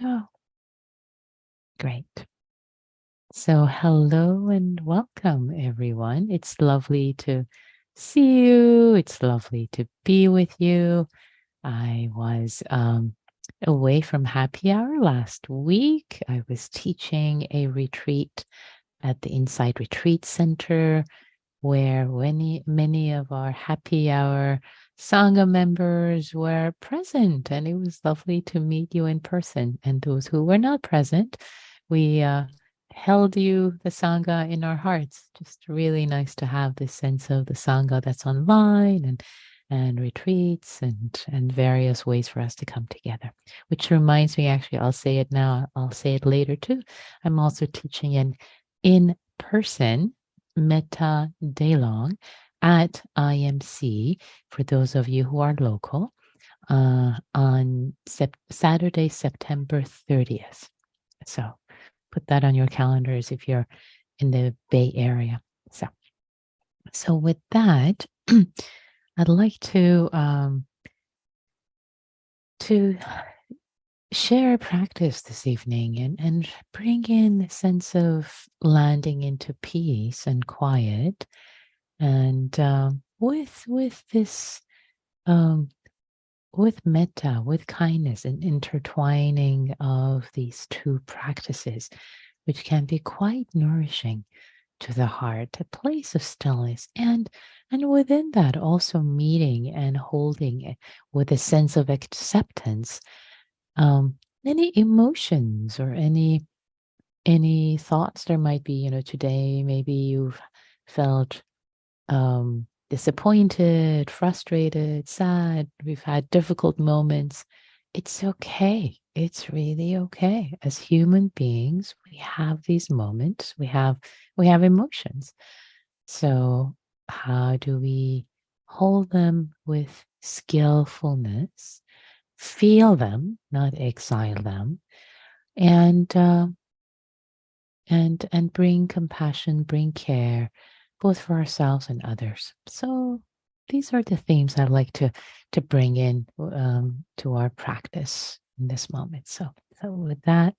Oh, great. So, hello and welcome, everyone. It's lovely to see you. It's lovely to be with you. I was away from happy hour last week. I was teaching a retreat at the Inside Retreat Center where many of our happy hour Sangha members were present, and it was lovely to meet you in person. And those who were not present, we held you, the Sangha, in our hearts. Just really nice to have this sense of the Sangha that's online and retreats and various ways for us to come together. Which reminds me, actually, I'll say it now, I'll say it later too. I'm also teaching an in-person Metta Day Long at IMC for those of you who are local on Saturday, September 30th. So put that on your calendars if you're in the Bay Area. So with that, I'd like to share a practice this evening and bring in a sense of landing into peace and quiet. And with this, with metta, with kindness, and intertwining of these two practices, which can be quite nourishing to the heart, a place of stillness, and within that also meeting and holding it with a sense of acceptance, any emotions or any thoughts there might be. Today maybe you've felt disappointed, frustrated, sad. We've had difficult moments. It's okay. It's really okay. As human beings, we have these moments. We have emotions. So how do we hold them with skillfulness? Feel them, not exile them, and and bring compassion, bring care, both for ourselves and others. So these are the themes I'd like to bring in to our practice in this moment. So with that,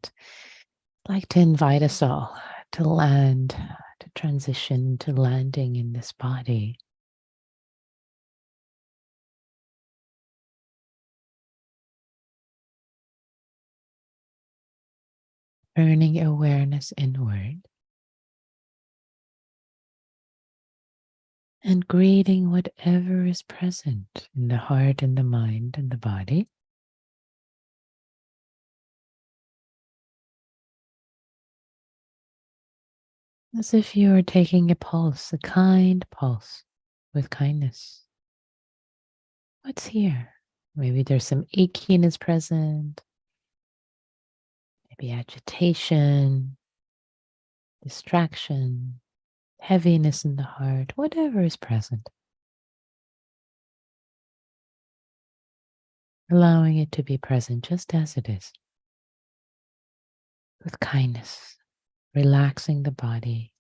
I'd like to invite us all to land, to transition to landing in this body. Turning awareness inward and greeting whatever is present in the heart and the mind and the body. As if you are taking a pulse, a kind pulse with kindness. What's here? Maybe there's some achiness present, maybe agitation, distraction, heaviness in the heart, whatever is present. Allowing it to be present just as it is, with kindness, relaxing the body,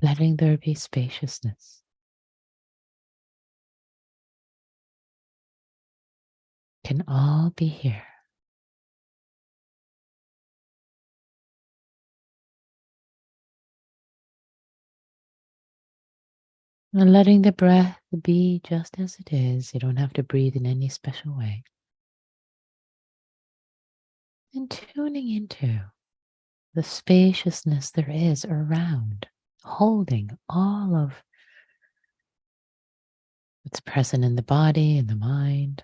letting there be spaciousness. Can all be here. And letting the breath be just as it is. You don't have to breathe in any special way. And tuning into the spaciousness there is around, holding all of what's present in the body and the mind.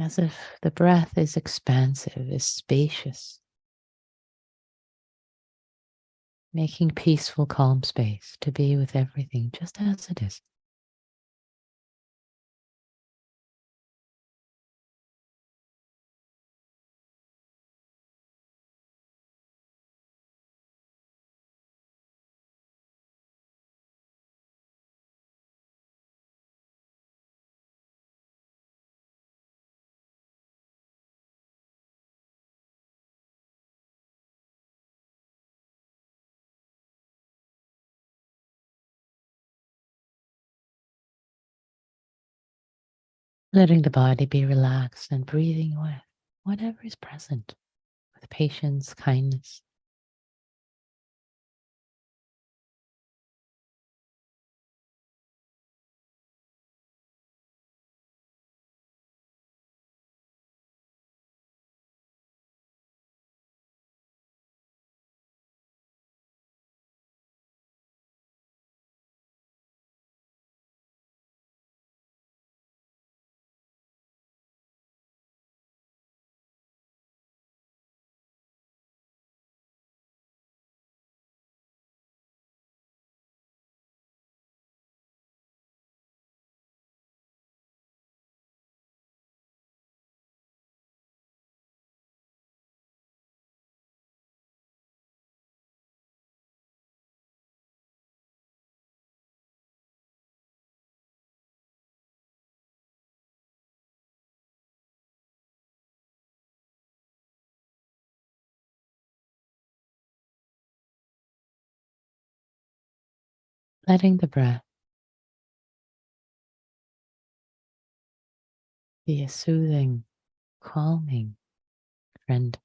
As if the breath is expansive, is spacious, making peaceful, calm space to be with everything just as it is. letting the body be relaxed and breathing with whatever is present with patience, kindness. Letting the breath be a soothing, calming friend,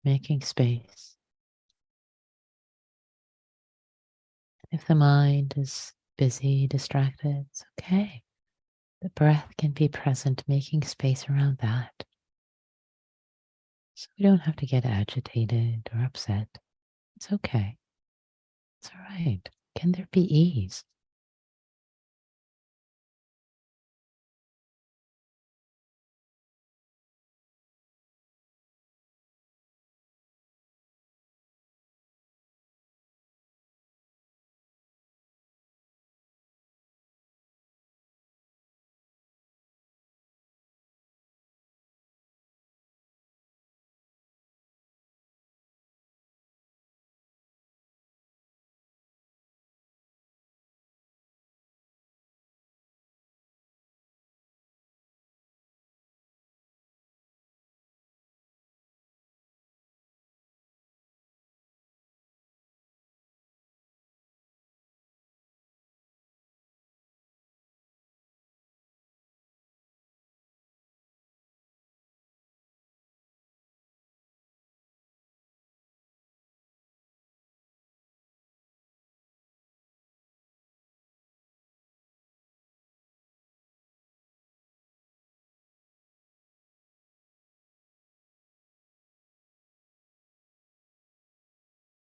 making space. If the mind is busy, distracted, it's okay. The breath can be present, making space around that. So we don't have to get agitated or upset. It's okay. It's all right. Can there be ease?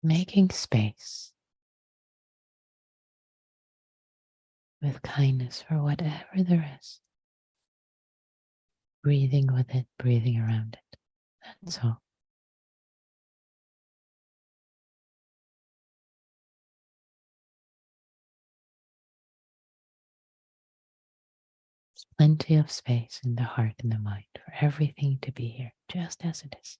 Making space with kindness for whatever there is. Breathing with it, breathing around it. That's all. There's plenty of space in the heart and the mind for everything to be here, just as it is.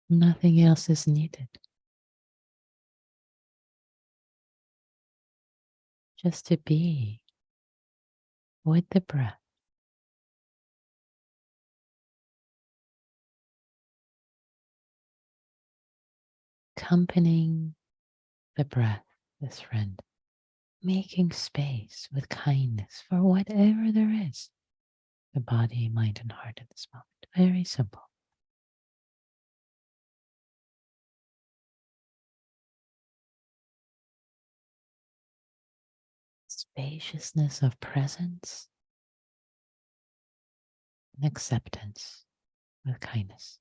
Nothing else is needed. Just to be with the breath, accompanying the breath, this friend, making space with kindness for whatever there is, the body, mind, and heart at this moment. Very simple. Spaciousness of presence and acceptance with kindness.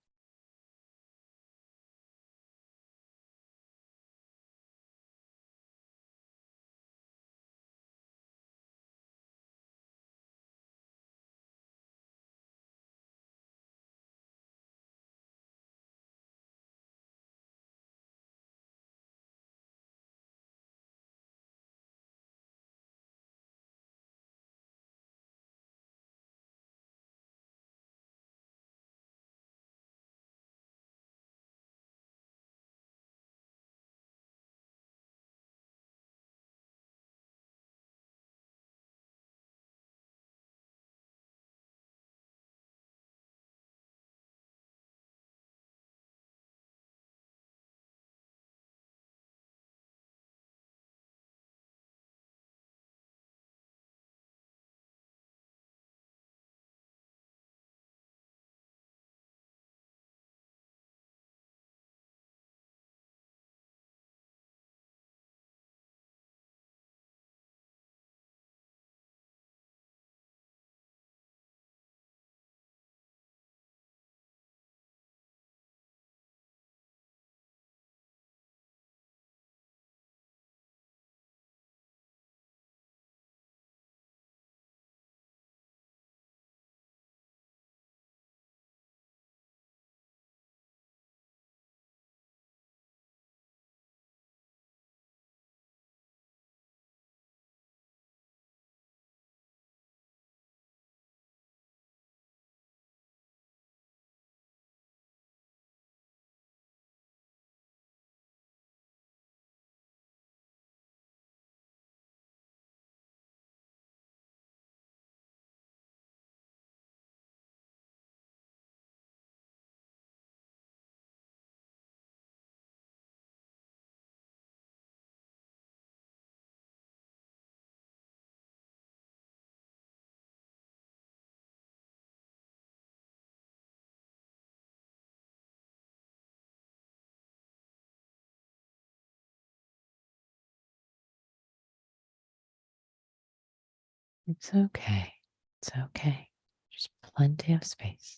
It's okay. It's okay. There's plenty of space.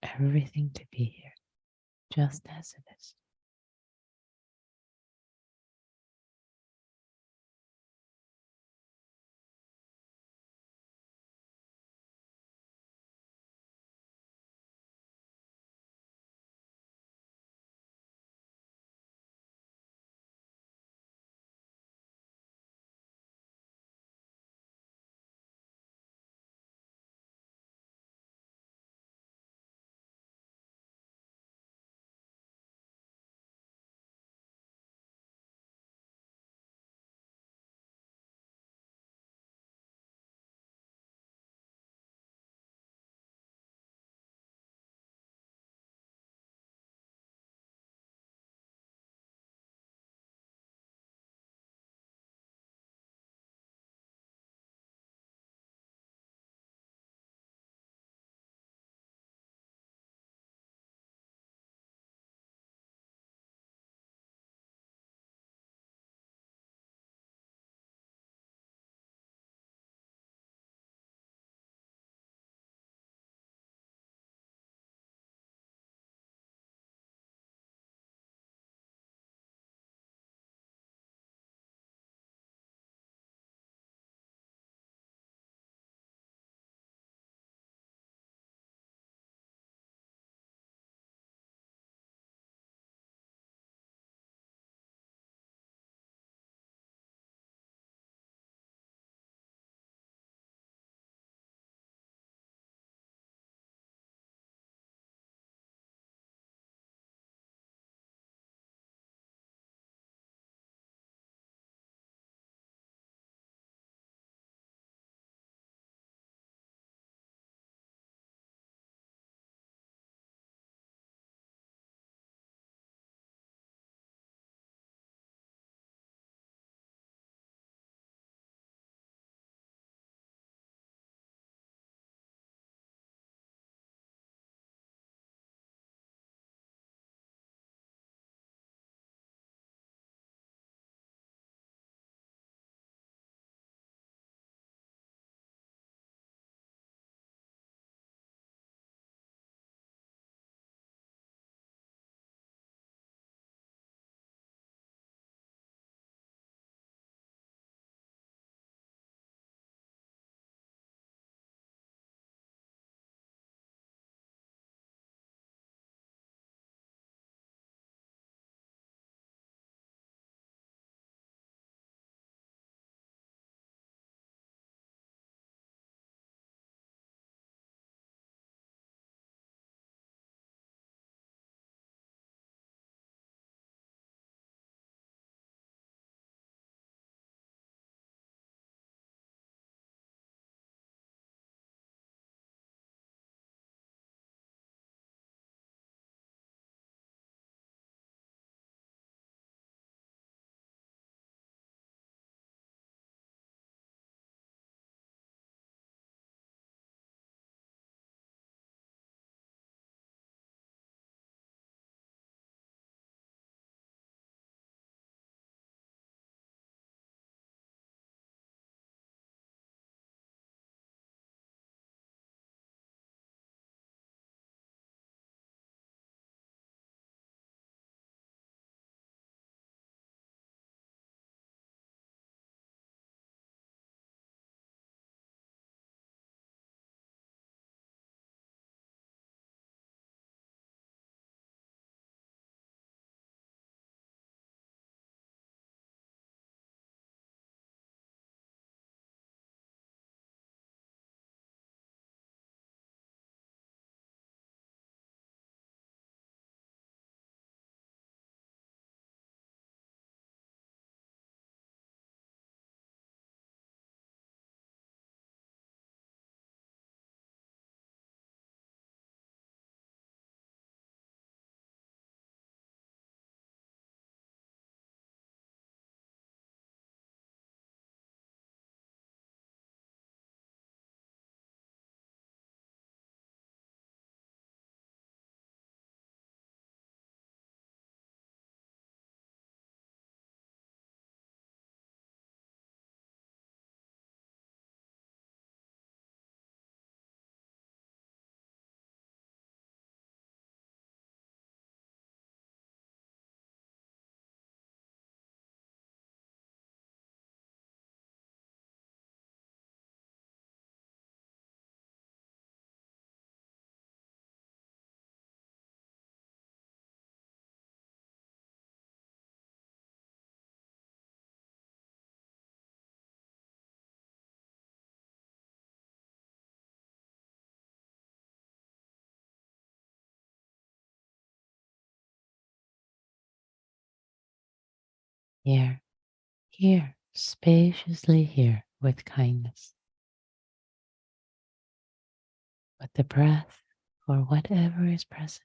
Everything to be here, just as it is. Here, here, spaciously here with kindness, with the breath or whatever is present.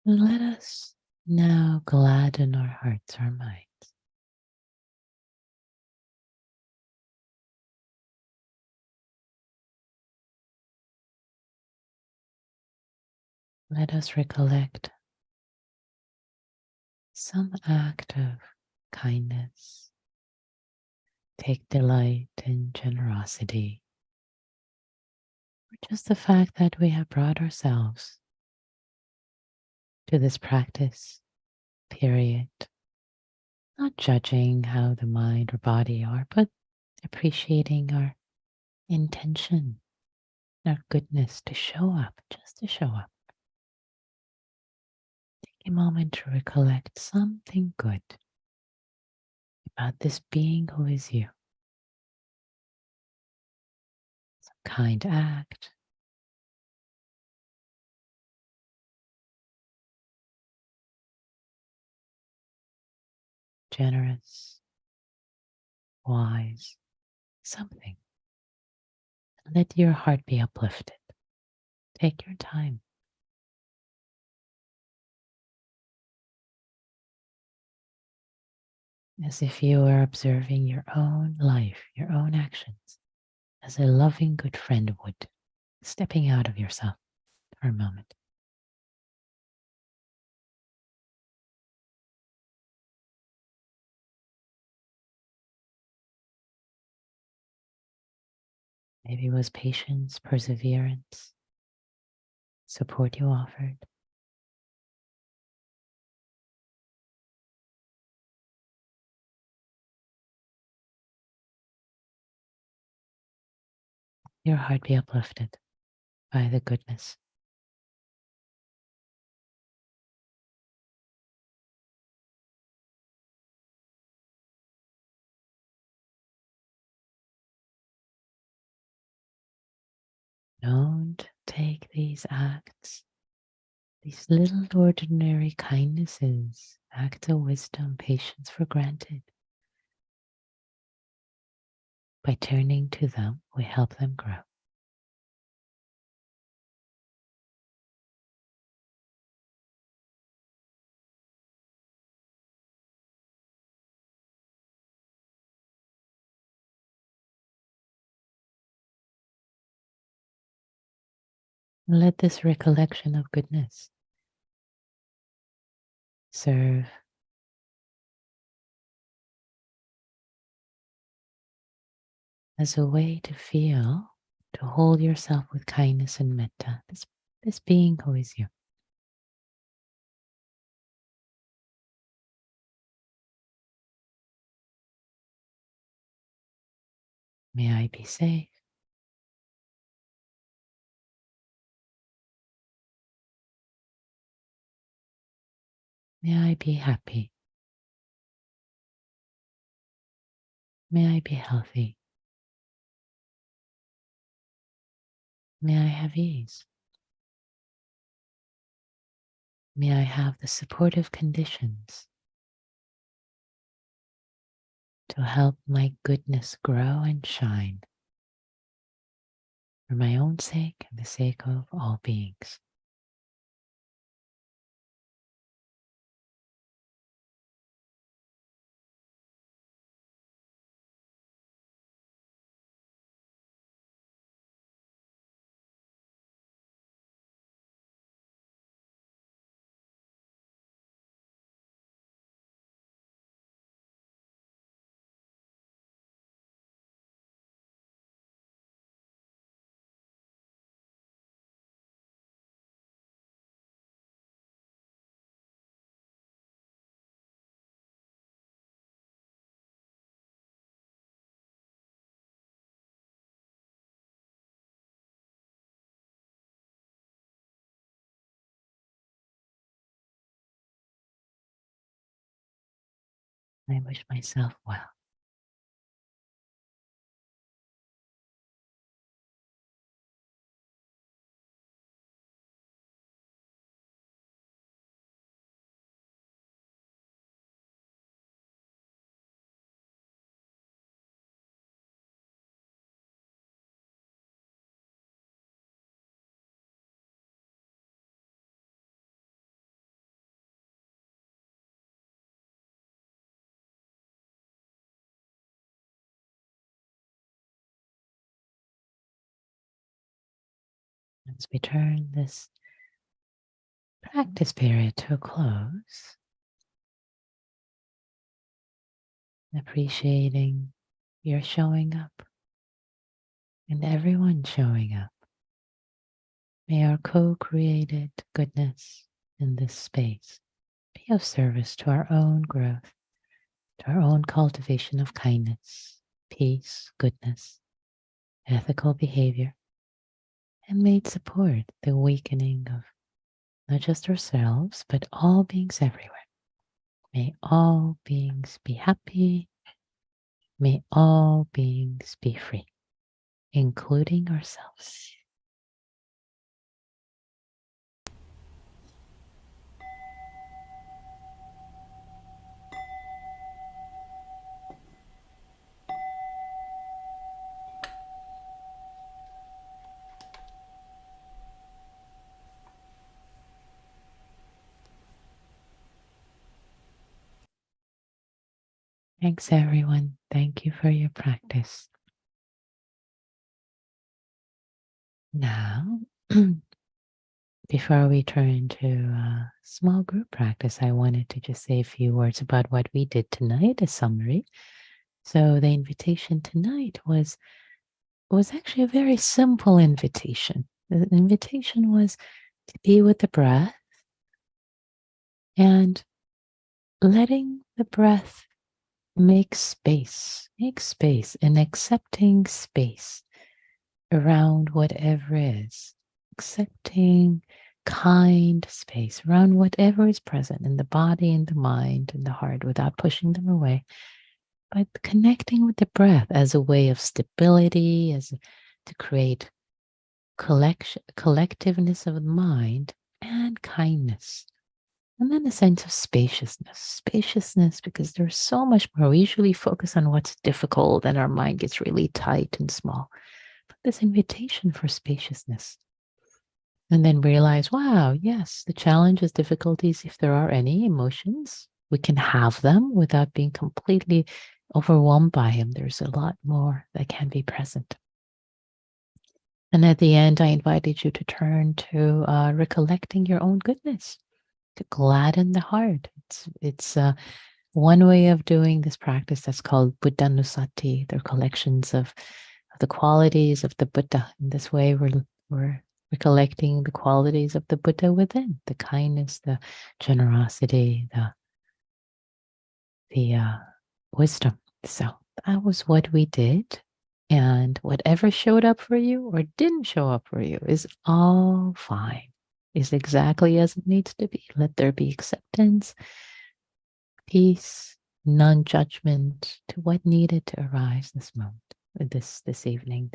And let us now gladden our hearts, our minds. Let us recollect some act of kindness. Take delight in generosity, or just the fact that we have brought ourselves to this practice period, not judging how the mind or body are, but appreciating our intention, our goodness to show up, just to show up. Take a moment to recollect something good about this being who is you. Some kind act, generous, wise, something. Let your heart be uplifted. Take your time. As if you were observing your own life, your own actions, as a loving good friend would, stepping out of yourself. for a moment. Maybe it was patience, perseverance, support you offered. Your heart be uplifted by the goodness. Don't take these acts, these little ordinary kindnesses, acts of wisdom, patience for granted. By turning to them, we help them grow. Let this recollection of goodness serve as a way to feel, to hold yourself with kindness and metta, this being who is you. May I be safe. May I be happy. May I be healthy. May I have ease. May I have the supportive conditions to help my goodness grow and shine for my own sake and the sake of all beings. I wish myself well. As we turn this practice period to a close, appreciating your showing up and everyone showing up. May our co-created goodness in this space be of service to our own growth, to our own cultivation of kindness, peace, goodness, ethical behavior, and may it support the awakening of not just ourselves, but all beings everywhere. May all beings be happy. May all beings be free, including ourselves. Thanks, everyone. Thank you for your practice. Now, before we turn to small group practice, I wanted to just say a few words about what we did tonight, a summary. So the invitation tonight was actually a very simple invitation. The invitation was to be with the breath and letting the breath make space and accepting space around whatever is, accepting kind space around whatever is present in the body, in the mind, in the heart without pushing them away, but connecting with the breath as a way of stability, to create collectiveness of the mind and kindness. And then a sense of spaciousness, because there's so much more. We usually focus on what's difficult and our mind gets really tight and small. But this invitation for spaciousness. And then realize, wow, yes, the challenges, difficulties, if there are any emotions, we can have them without being completely overwhelmed by them. There's a lot more that can be present. And at the end, I invited you to turn to recollecting your own goodness, to gladden the heart. It's one way of doing this practice that's called Buddhanusati. They're collections of the qualities of the Buddha. In this way, we're recollecting the qualities of the Buddha within: the kindness, the generosity, the wisdom. So that was what we did. And whatever showed up for you or didn't show up for you is all fine, is exactly as it needs to be. Let there be acceptance, peace, non-judgment to what needed to arise this moment, this evening,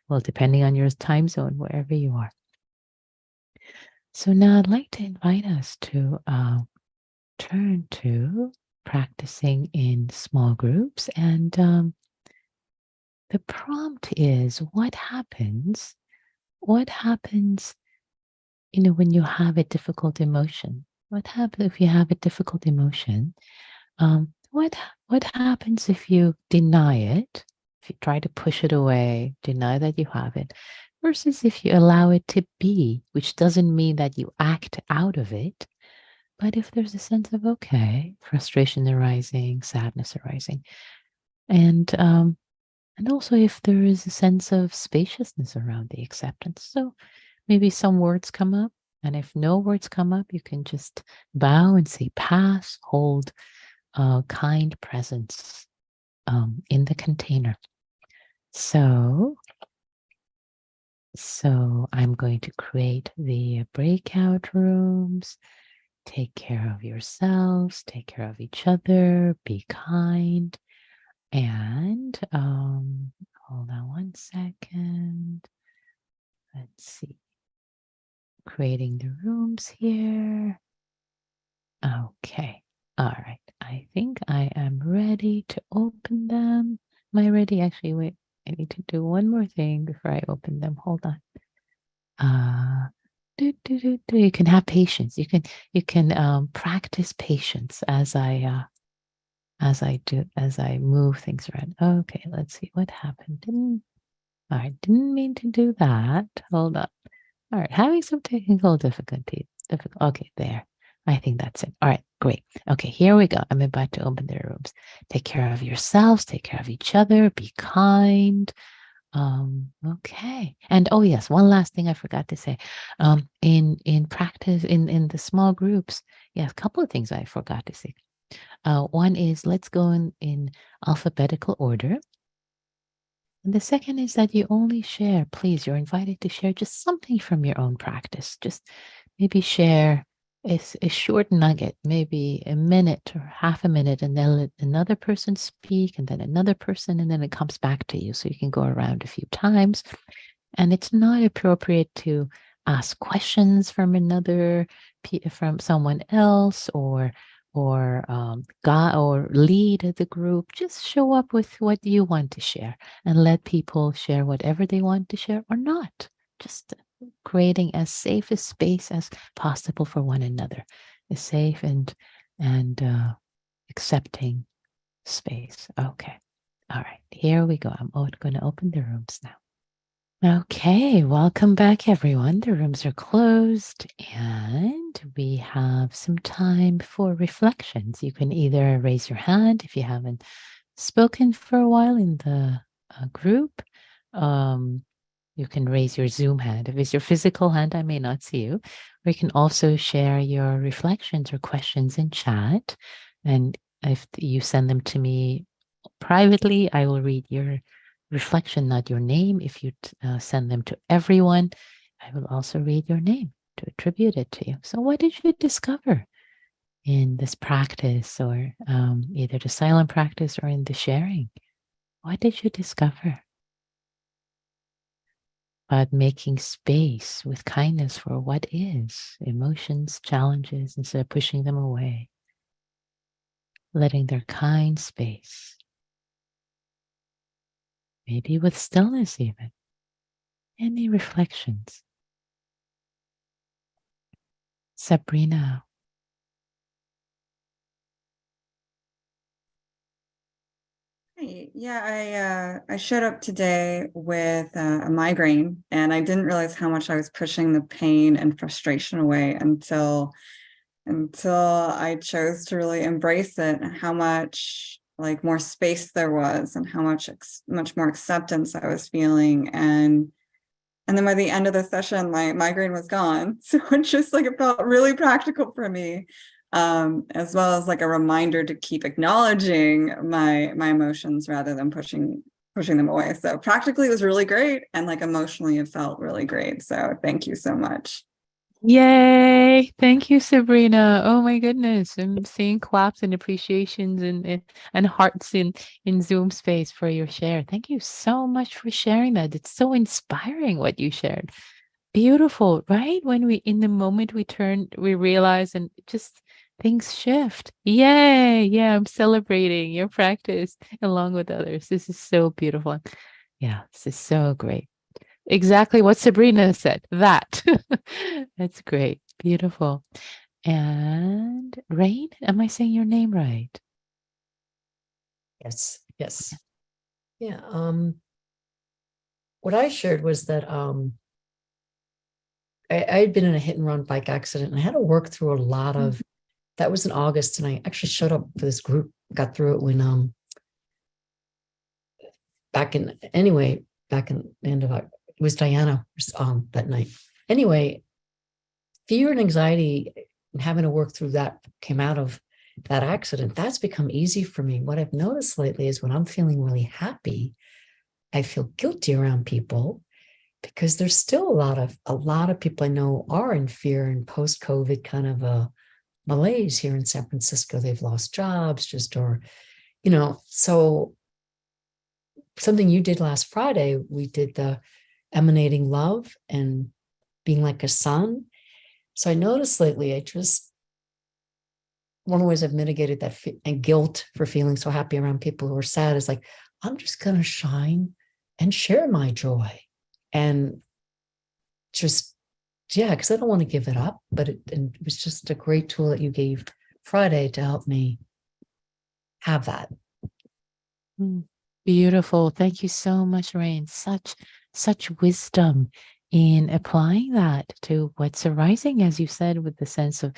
well, depending on your time zone, wherever you are. So now I'd like to invite us to turn to practicing in small groups. And the prompt is, what happens, when you have a difficult emotion? What happens if you have a difficult emotion? What happens if you deny it, if you try to push it away, deny that you have it, versus if you allow it to be, which doesn't mean that you act out of it, but if there's a sense of, okay, frustration arising, sadness arising, and also if there is a sense of spaciousness around the acceptance. So maybe some words come up, and if no words come up, you can just bow and say pass, hold kind presence in the container. So I'm going to create the breakout rooms. Take care of yourselves, take care of each other, be kind. And hold on one second. Let's see. Creating the rooms here. Okay. All right. I think I am ready to open them. Am I ready? Actually, wait. I need to do one more thing before I open them. Hold on. You can have patience. You can practice patience as I move things around. Okay, let's see what happened. Didn't mean to do that. Hold on. All right, having some technical difficulty. Okay, there. I think that's it. All right, great. Okay, here we go. I'm about to open the rooms. Take care of yourselves. Take care of each other. Be kind. Okay. And oh yes, one last thing I forgot to say. In practice in the small groups, yes, a couple of things I forgot to say. One is, let's go in alphabetical order. And the second is that you only share, please, you're invited to share just something from your own practice. Just maybe share a short nugget, maybe a minute or half a minute, and then let another person speak, and then another person, and then it comes back to you. So you can go around a few times. And it's not appropriate to ask questions from someone else, or God, or lead the group. Just show up with what you want to share and let people share whatever they want to share or not. Just creating as safe a space as possible for one another, a safe and accepting space. Okay. All right. Here we go. I'm going to open the rooms now. Okay, welcome back, everyone. The rooms are closed and we have some time for reflections. You can either raise your hand if you haven't spoken for a while in the group. Um, you can raise your Zoom hand. If it's your physical hand, I may not see you. Or you can also share your reflections or questions in chat. And if you send them to me privately, I will read your reflection, not your name. If you send them to everyone, I will also read your name to attribute it to you. So, what did you discover in this practice, or either the silent practice or in the sharing? What did you discover about making space with kindness for what is, emotions, challenges, instead of pushing them away, letting their kind space, maybe with stillness even? Any reflections? Sabrina. Hey, yeah, I showed up today with a migraine, and I didn't realize how much I was pushing the pain and frustration away until I chose to really embrace it, and how much like more space there was, and how much more acceptance I was feeling, and then by the end of the session, my migraine was gone. So it's just like it felt really practical for me, as well as like a reminder to keep acknowledging my emotions rather than pushing them away. So practically it was really great, and like emotionally it felt really great. So thank you so much. Yay! Thank you, Sabrina. Oh my goodness. I'm seeing claps and appreciations and hearts in Zoom space for your share. Thank you so much for sharing that. It's so inspiring what you shared. Beautiful, right? When we in the moment we realize and just things shift. Yay! Yeah, I'm celebrating your practice along with others. This is so beautiful. Yeah, this is so great. Exactly what Sabrina said. That. That's great. Beautiful. And Rain, am I saying your name right? Yes, yes. Yeah. What I shared was that I had been in a hit and run bike accident, and I had to work through a lot of that. Was in August, and I actually showed up for this group, got through it when back in the end of it was Diana that night. Anyway, fear and anxiety and having to work through that came out of that accident. That's become easy for me. What I've noticed lately is when I'm feeling really happy, I feel guilty around people because there's still a lot of people I know are in fear and post-COVID kind of a malaise here in San Francisco. They've lost jobs so something you did last Friday, we did the emanating love and being like a sun. So I noticed lately, one of the ways I've mitigated that and guilt for feeling so happy around people who are sad is like, I'm just going to shine and share my joy. And just, yeah, because I don't want to give it up, but and it was just a great tool that you gave Friday to help me have that. Beautiful. Thank you so much, Rain. Such wisdom in applying that to what's arising, as you said, with the sense of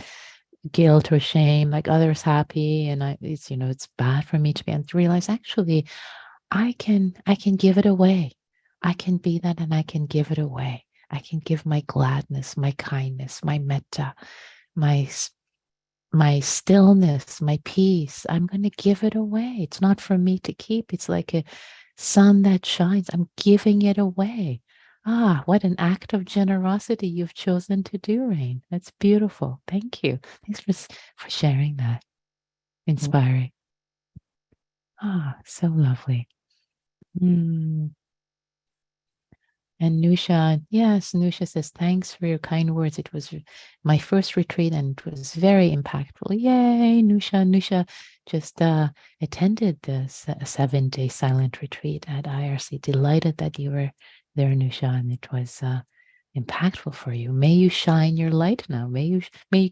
guilt or shame, like others happy, and it's bad for me to be, and to realize actually I can give it away. I can be that and I can give it away. I can give my gladness, my kindness, my metta, my my stillness, my peace. I'm going to give it away. It's not for me to keep. It's like a sun that shines. I'm giving it away. Ah, what an act of generosity you've chosen to do, Rain. That's beautiful. Thank you. Thanks for sharing that. Inspiring. Ah, so lovely. Mm. And Nusha, yes, Nusha says, thanks for your kind words. It was my first retreat and it was very impactful. Yay, Nusha. Nusha just attended the 7-day silent retreat at IRC. Delighted that you were there, Nusha, and it was impactful for you. May you shine your light now. May you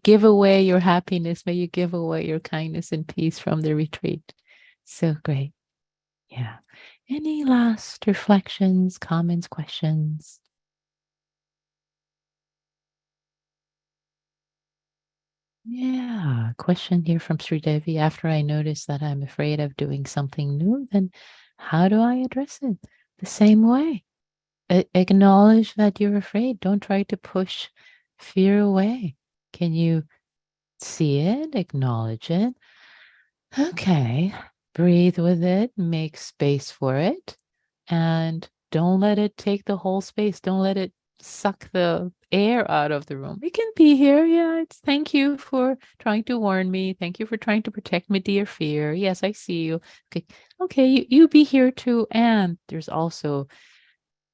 give away your happiness. May you give away your kindness and peace from the retreat. So great. Yeah. Any last reflections, comments, questions? Yeah. Question here from Sri Devi. After I notice that I'm afraid of doing something new, then how do I address it? The same way. Acknowledge that you're afraid. Don't try to push fear away. Can you see it? Acknowledge it. Okay. Breathe with it. Make space for it. And don't let it take the whole space. Don't let it suck the air out of the room. It can be here. Yeah. It's thank you for trying to warn me. Thank you for trying to protect me, dear fear. Yes, I see you. Okay. Okay. You be here too. And there's also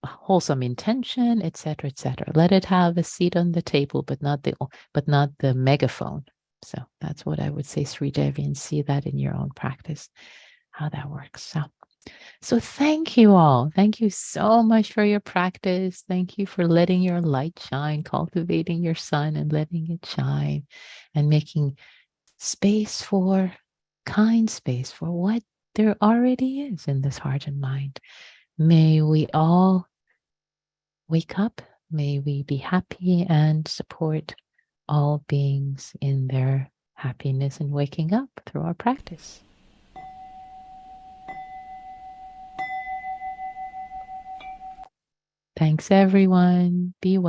wholesome intention, etc., etc. Let it have a seat on the table, but not the megaphone. So that's what I would say, Sri Devi, and see that in your own practice, how that works. So thank you all. Thank you so much for your practice. Thank you for letting your light shine, cultivating your sun and letting it shine, and making space for kind space for what there already is in this heart and mind. May we all wake up. May we be happy and support all beings in their happiness and waking up through our practice. Thanks, everyone. Be well.